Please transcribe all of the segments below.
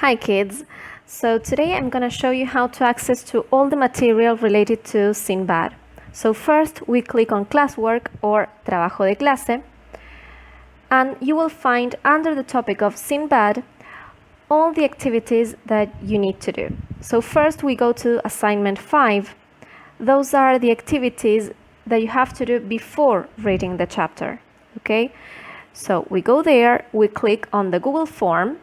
Hi kids, so today I'm going to show you how to access to all the material related to Sinbad. So first we click on classwork or trabajo de clase, and you will find under the topic of Sinbad all the activities that you need to do. So first we go to assignment 5. Those are the activities that you have to do before reading the chapter. Okay, so we go there, we click on the Google form,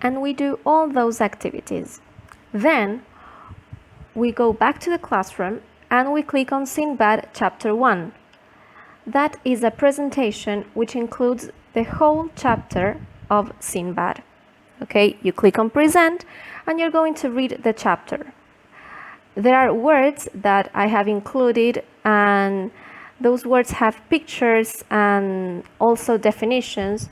and we do all those activities. Then we go back to the classroom and we click on Sinbad chapter 1. That is a presentation which includes the whole chapter of Sinbad. Okay, you click on present and you're going to read the chapter. There are words that I have included, and those words have pictures and also definitions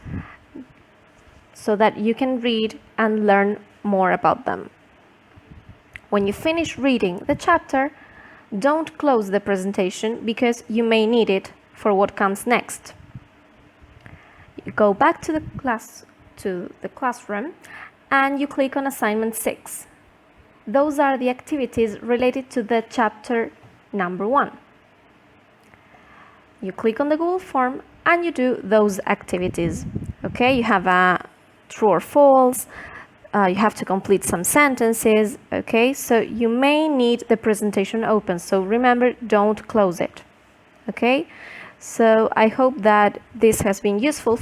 so that you can read and learn more about them. When you finish reading the chapter, don't close the presentation because you may need it for what comes next. You go back to the classroom and you click on assignment 6. Those are the activities related to the chapter number 1. You click on the Google form and you do those activities. Okay, you have a true or false, you have to complete some sentences. Okay, so you may need the presentation open, so remember, don't close it. Okay, so I hope that this has been useful.